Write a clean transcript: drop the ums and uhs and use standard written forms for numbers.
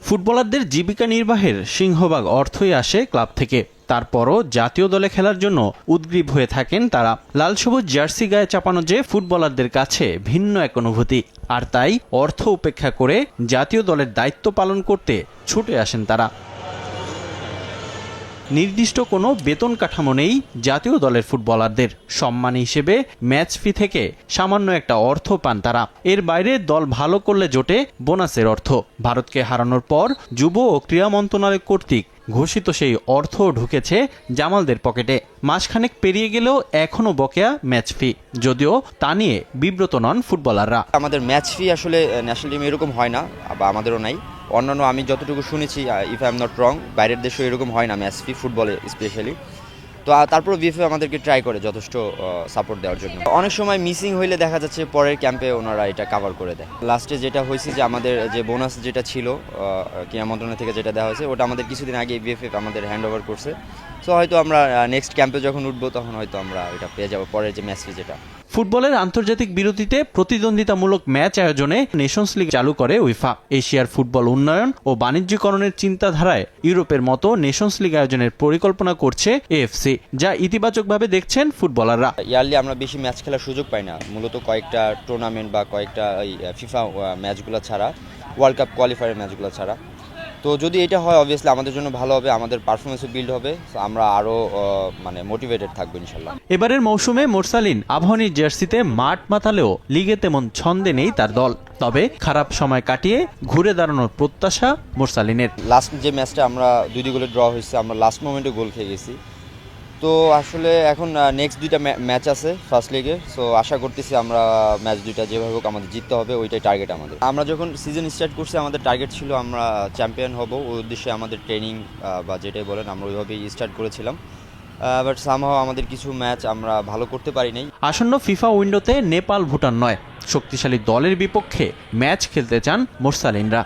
ফুটবলারদের জীবিকা নির্বাহের সিংহভাগ অর্থই আসে ক্লাব থেকে। তারপরও জাতীয় দলে খেলার জন্য উদগ্রীব হয়ে থাকেন তারা। লাল সবুজ জার্সি গায়ে চাপানো যে ফুটবলারদের কাছে ভিন্ন এক অনুভূতি, আর তাই অর্থ উপেক্ষা করে জাতীয় দলের দায়িত্ব পালন করতে ছুটে আসেন তারা। নির্দিষ্ট কোনো বেতন কাঠামো নেই জাতীয় দলের ফুটবলারদের। সম্মান হিসেবে ম্যাচ ফি থেকে সামান্য একটা অর্থ পান তারা। এর বাইরে দল ভালো করলে জোটে বোনাসের অর্থ। ভারতকে হারানোর পর যুব ও ক্রীড়া মন্ত্রণালয় কর্তৃক ঘোষিত সেই অর্থ ঢুকেছে জামালদের পকেটে। মাসখানেক পেরিয়ে গেলেও এখনও বকেয়া ম্যাচ ফি, যদিও তা নিয়ে বিব্রত নন ফুটবলাররা। আমাদের ম্যাচ ফি আসলে ন্যাশনাল টিমে এরকম হয় না, বা আমাদেরও নাই। অন্যান্য আমি যতটুকু শুনেছি, if I am not wrong, বাইরের দেশেও এরকম হয় না ম্যাচ ফি, ফুটবলে স্পেশালি। তো তারপর বিএফএ আমাদেরকে ট্রাই করে যথেষ্ট সাপোর্ট দেওয়ার জন্য। অনেক সময় মিসিং হইলে দেখা যাচ্ছে পরের ক্যাম্পে ওনারা এটা কভার করে দেয়। লাস্টে যেটা হয়েছে যে আমাদের যে বোনাস যেটা ছিল ক্রীড়া মন্ত্রণালয় থেকে যেটা দেওয়া হয়েছে, ওটা আমাদের কিছুদিন আগে বিএফএফ আমাদের হ্যান্ড ওভার করছে। সো হয়তো আমরা নেক্সট ক্যাম্পে যখন উঠবো তখন হয়তো আমরা এটা পেয়ে যাবো, পরের যে ম্যাচ ফি যেটা। ফুটবলের আন্তর্জাতিক বিরতিতে প্রতিদ্বন্দ্বিতামূলক ম্যাচ আয়োজনে নেশনস লিগ চালু করে উইফা। এশিয়ার ফুটবল উন্নয়ন ও বাণিজ্যিকরণের চিন্তাধারায় ইউরোপের মতো নেশনস লিগ আয়োজনের পরিকল্পনা করছে এএফসি, যা ইতিবাচকভাবে দেখছেন ফুটবলাররা। ইয়ারলি আমরা বেশি ম্যাচ খেলার সুযোগ পাই না, মূলত কয়েকটা টুর্নামেন্ট বা কয়েকটা ফিফা ম্যাচগুলো ছাড়া, ওয়ার্ল্ড কাপ কোয়ালিফায়ার ম্যাচগুলো ছাড়া। তো যদি এটা হয় অবভিয়াসলি আমাদের জন্য ভালো হবে, আমাদের পারফরমেন্সও বিল্ড হবে, আমরা আরও মোটিভেটেড থাকবো ইনশাল্লাহ। এবারের মৌসুমে মোরসালিন আবাহনীর জার্সিতে মাঠ মাতালেও লিগে তেমন ছন্দে নেই তার দল। তবে খারাপ সময় কাটিয়ে ঘুরে দাঁড়ানোর প্রত্যাশা মোরসালিনের। লাস্ট যে ম্যাচটা আমরা 2-2 গোলে ড্র হয়েছে, আমরা লাস্ট মোমেন্টে গোল খেয়ে গেছি। তো আসলে এখন নেক্সট 2টা ম্যাচ আছে ফার্স্ট লিগে। সো আশা করতেছি আমরা ম্যাচ 2টা যেভাবে হোক আমাদের জিততে হবে, ওইটাই টার্গেট আমাদের। আমরা যখন সিজন স্টার্ট করছি আমাদের টার্গেট ছিল আমরা চ্যাম্পিয়ন হব, ওই উদ্দেশ্যে আমাদের ট্রেনিং বা যেটাই বলেন আমরা ওইভাবেই স্টার্ট করেছিলাম। বাট সামহাও আমাদের কিছু ম্যাচ আমরা ভালো করতে পারি নাই। আসন্ন ফিফা উইন্ডোতে নেপাল ভুটান নয়, শক্তিশালী দলের বিপক্ষে ম্যাচ খেলতে চান মোরসালিনরা।